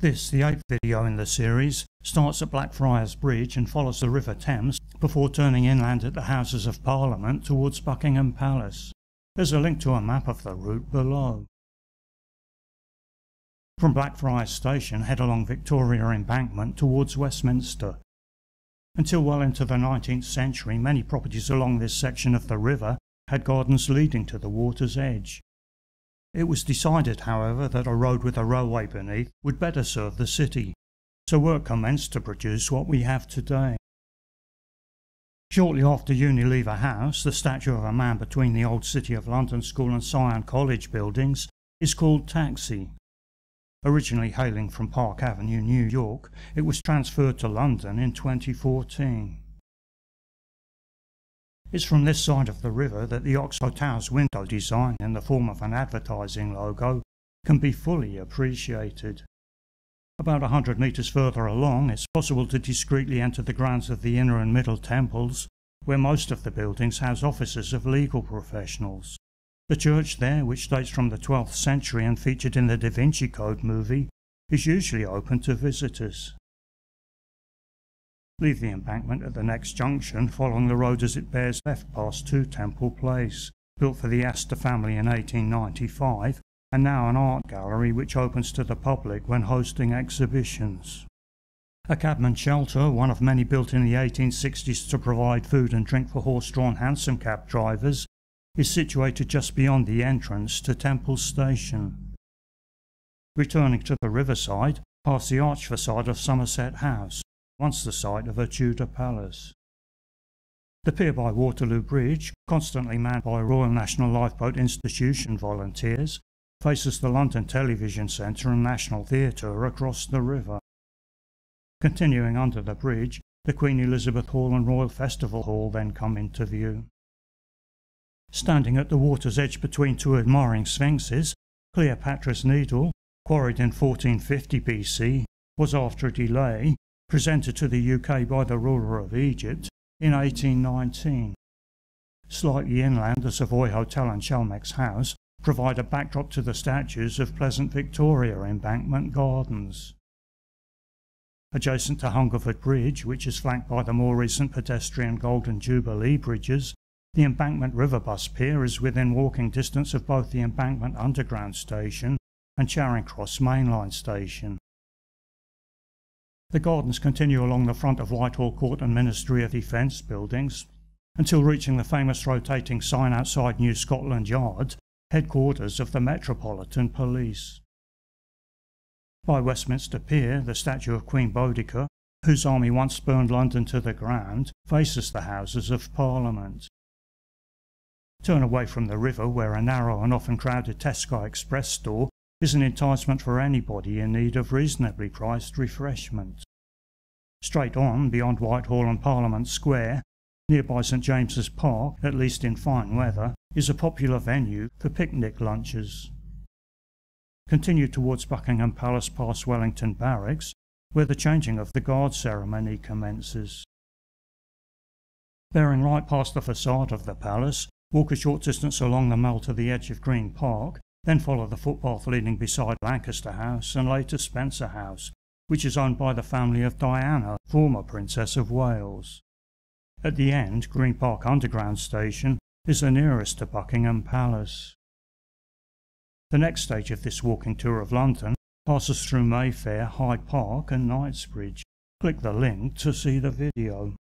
This, the 8th video in the series, starts at Blackfriars Bridge and follows the River Thames before turning inland at the Houses of Parliament towards Buckingham Palace. There's a link to a map of the route below. From Blackfriars Station, head along Victoria Embankment towards Westminster. Until well into the 19th century, many properties along this section of the river had gardens leading to the water's edge. It was decided, however, that a road with a railway beneath would better serve the city, so work commenced to produce what we have today. Shortly after Unilever House, the statue of a man between the old City of London School and Sion College buildings is called Taxi. Originally hailing from Park Avenue, New York, it was transferred to London in 2014. It's from this side of the river that the Oxo Tower's window design in the form of an advertising logo can be fully appreciated. About 100 metres further along, it's possible to discreetly enter the grounds of the inner and middle temples, where most of the buildings house offices of legal professionals. The church there, which dates from the 12th century and featured in the Da Vinci Code movie, is usually open to visitors. Leave the embankment at the next junction, following the road as it bears left past 2 Temple Place, built for the Astor family in 1895, and now an art gallery which opens to the public when hosting exhibitions. A cabman shelter, one of many built in the 1860s to provide food and drink for horse-drawn hansom cab drivers, is situated just beyond the entrance to Temple Station. Returning to the riverside, past the arched facade of Somerset House, once the site of a Tudor palace. The pier by Waterloo Bridge, constantly manned by Royal National Lifeboat Institution volunteers, faces the London Television Centre and National Theatre across the river. Continuing under the bridge, the Queen Elizabeth Hall and Royal Festival Hall then come into view. Standing at the water's edge between 2 admiring sphinxes, Cleopatra's Needle, quarried in 1450 BC, was after a delay presented to the UK by the ruler of Egypt in 1819. Slightly inland, the Savoy Hotel and Chalmers House provide a backdrop to the statues of pleasant Victoria Embankment gardens. Adjacent to Hungerford Bridge, which is flanked by the more recent pedestrian Golden Jubilee bridges, the Embankment River Bus Pier is within walking distance of both the Embankment Underground Station and Charing Cross Mainline Station. The gardens continue along the front of Whitehall Court and Ministry of Defence buildings, until reaching the famous rotating sign outside New Scotland Yard, headquarters of the Metropolitan Police. By Westminster Pier, the statue of Queen Boudica, whose army once burned London to the ground, faces the Houses of Parliament. Turn away from the river, where a narrow and often crowded Tesco Express store is an enticement for anybody in need of reasonably priced refreshment. Straight on, beyond Whitehall and Parliament Square, nearby St James's Park, at least in fine weather, is a popular venue for picnic lunches. Continue towards Buckingham Palace past Wellington Barracks, where the changing of the guard ceremony commences. Bearing right past the facade of the palace, walk a short distance along the Mall to the edge of Green Park, then follow the footpath leading beside Lancaster House and later Spencer House, which is owned by the family of Diana, former Princess of Wales. At the end, Green Park Underground Station is the nearest to Buckingham Palace. The next stage of this walking tour of London passes through Mayfair, Hyde Park and Knightsbridge. Click the link to see the video.